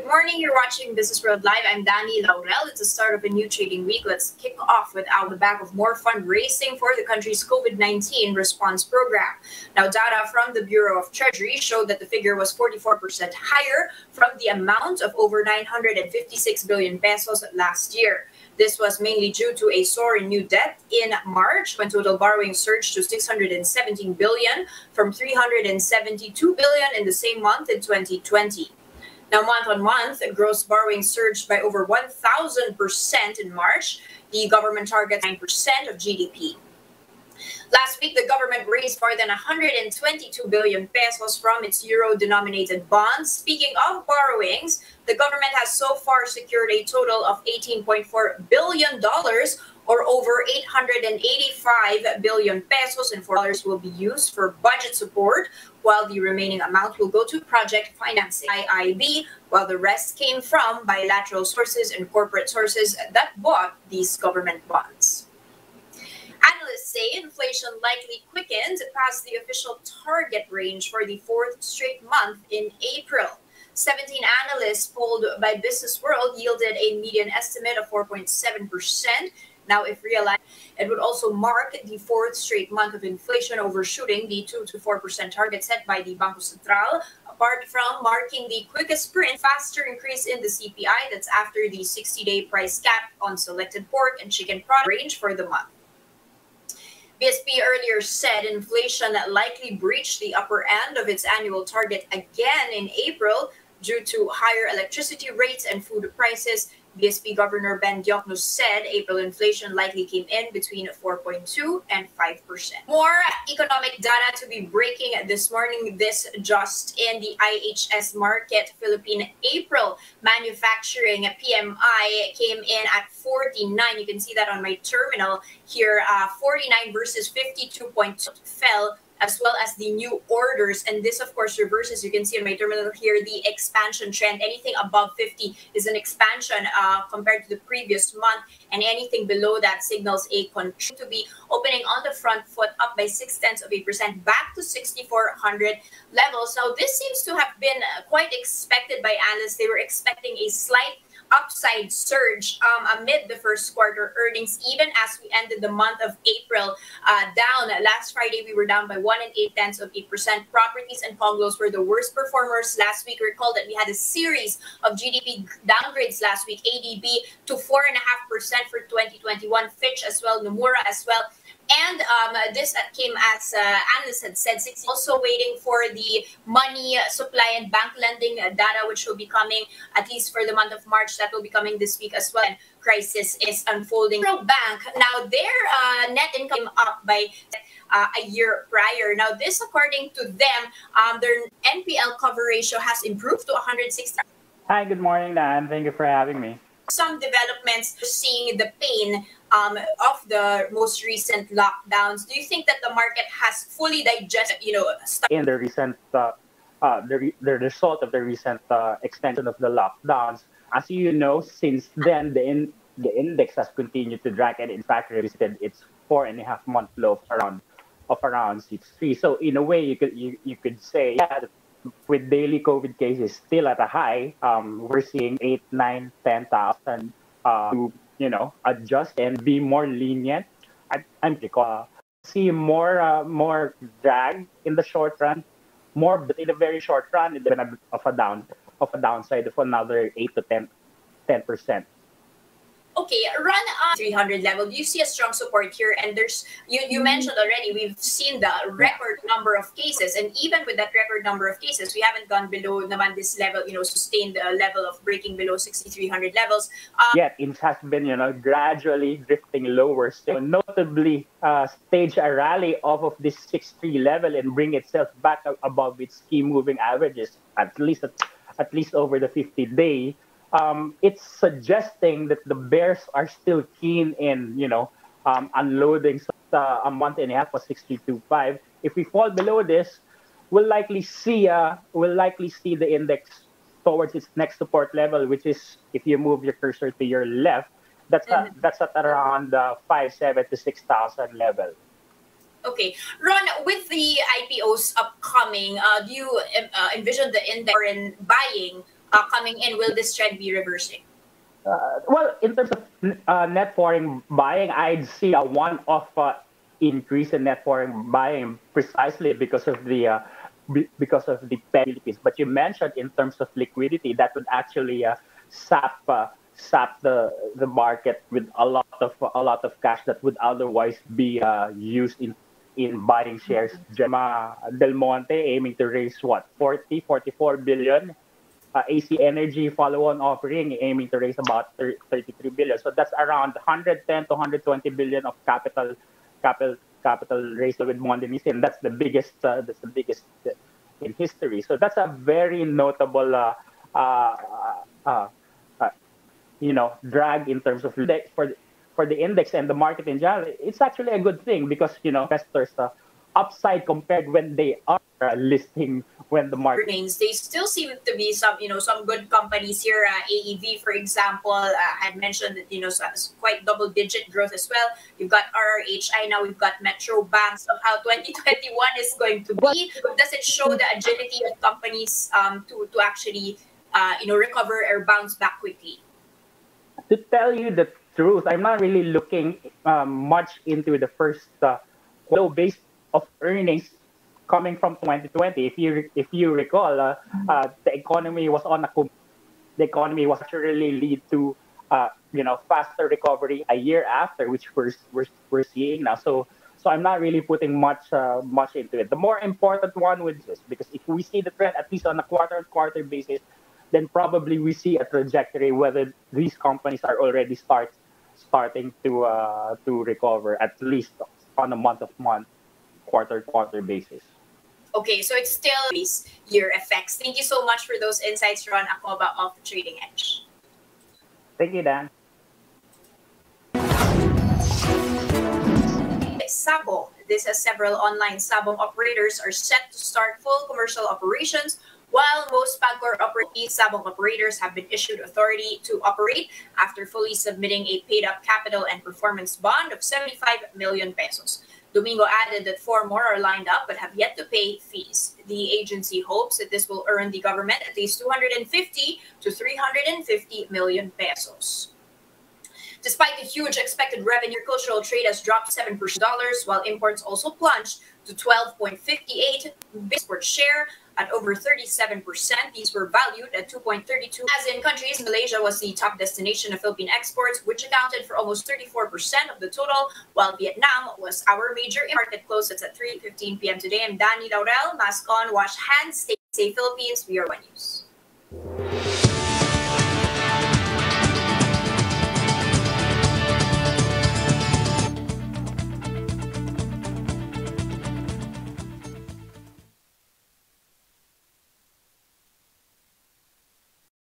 Good morning. You're watching Business World Live. I'm Danie Laurel. It's the start of a new trading week. Let's kick off with the back of more fundraising for the country's COVID-19 response program. Now, data from the Bureau of Treasury showed that the figure was 44% higher from the amount of over 956 billion pesos last year. This was mainly due to a soar in new debt in March, when total borrowing surged to 617 billion from 372 billion in the same month in 2020. Now, month-on-month, gross borrowing surged by over 1,000% in March. The government targets 9% of GDP. Last week, the government raised more than 122 billion pesos from its euro-denominated bonds. Speaking of borrowings, the government has so far secured a total of $18.4 billion, or over 885 billion pesos, and $4 will be used for budget support, while the remaining amount will go to project financing, IIB, while the rest came from bilateral sources and corporate sources that bought these government bonds. Analysts say inflation likely quickened past the official target range for the fourth straight month in April. 17 analysts polled by Business World yielded a median estimate of 4.7%. Now, if realized, it would also mark the fourth straight month of inflation overshooting the 2 to 4% target set by the Bangko Sentral, apart from marking the quickest sprint, faster increase in the CPI that's after the 60-day price cap on selected pork and chicken product range for the month. BSP earlier said inflation likely breached the upper end of its annual target again in April due to higher electricity rates and food prices. BSP Governor Ben Diokno said April inflation likely came in between 4.2 and 5%. More economic data to be breaking this morning. This just in: the IHS Markit Philippine April manufacturing PMI came in at 49. You can see that on my terminal here. 49 versus 52.2 fell, as well as the new orders. And this, of course, reverses. You can see on my terminal here the expansion trend. Anything above 50 is an expansion compared to the previous month, and anything below that signals a contraction, to be opening on the front foot, up by 0.6% back to 6,400 levels. Now, this seems to have been quite expected by analysts. They were expecting a slight upside surge amid the first quarter earnings, even as we ended the month of April down. Last Friday, we were down by 1.8%. Properties and conglos were the worst performers last week. Recall that we had a series of GDP downgrades last week. ADB to 4.5% for 2021. Fitch as well, Nomura as well. And this came as analysts had said, also waiting for the money supply and bank lending data, which will be coming at least for the month of March. That will be coming this week as well. And crisis is unfolding. Bank, now their net income up by a year prior. Now this, according to them, their NPL cover ratio has improved to 160. Hi, good morning, Dan. Thank you for having me. Some developments, seeing the pain of the most recent lockdowns. Do you think that the market has fully digested, in the recent, the result of the recent extension of the lockdowns? As you know, since then, the index has continued to drag, and in fact revisited its 4.5-month low of around 63. So in a way, you could say, yeah, with daily COVID cases still at a high, we're seeing 8, 9, 10,000 to adjust and be more lenient. I'm see more drag in the short run, more in the very short run, and then of a downside of another 8 to 10%. Okay, run on 300 level. Do you see a strong support here? And there's you mentioned already, we've seen the record number of cases, and even with that record number of cases, we haven't gone below naman this level, sustained the level of breaking below 6,300 levels. Yet it has been, gradually drifting lower. So notably, stage a rally off of this 6.3 level and bring itself back above its key moving averages, at least over the 50-day. It's suggesting that the bears are still keen in, unloading. A month and a half was 62.5. If we fall below this, we'll likely see the index towards its next support level, which is, if you move your cursor to your left, that's at around 5,700 to 6,000 level. Okay, Ron, with the IPOs upcoming, do you envision the index in buying coming in, will this trend be reversing? Well, in terms of net foreign buying, I'd see a one-off increase in net foreign buying precisely because of the Philippines. But you mentioned in terms of liquidity, that would actually sap the market with a lot of cash that would otherwise be used in buying shares. Gemma Del Monte aiming to raise what, 44 billion. AC Energy follow-on offering aiming to raise about 33 billion. So that's around 110 to 120 billion of capital raised with Mondenisi, and that's the biggest in history. So that's a very notable drag in terms of for the index and the market in general. It's actually a good thing because investors upside compared when they are listing when the market earnings. They still seem to be some good companies here. AEV, for example, had mentioned that quite double-digit growth as well. We've got RRHI now. We've got Metro Bank. So how 2021 is going to be? Does it show the agility of companies to actually recover or bounce back quickly? To tell you the truth, I'm not really looking much into the first low base of earnings coming from 2020. If you recall, the economy was actually lead to faster recovery a year after, which we're seeing now. So I'm not really putting much into it. The more important one with this, because if we see the trend at least on a quarter-on-quarter basis, then probably we see a trajectory whether these companies are already starting to recover, at least on a month-of-month, quarter-to-quarter basis. Okay, so it's still these year effects. Thank you so much for those insights, Ron Acoba of the Trading Edge. Thank you, Dan. e-sabong. This has several online sabong operators are set to start full commercial operations, while most PAGCOR e-sabong operators have been issued authority to operate after fully submitting a paid-up capital and performance bond of 75 million pesos. Domingo added that 4 more are lined up but have yet to pay fees. The agency hopes that this will earn the government at least 250 to 350 million pesos. Despite the huge expected revenue, agricultural trade has dropped 7%, while imports also plunged to 12.58 export share at over 37%. These were valued at 2.32. As in countries, Malaysia was the top destination of Philippine exports, which accounted for almost 34% of the total, while Vietnam was our major market. Closes at 3:15 p.m. today. I'm Danie Laurel. Mask on, wash hands, stay safe, Philippines. We are One News.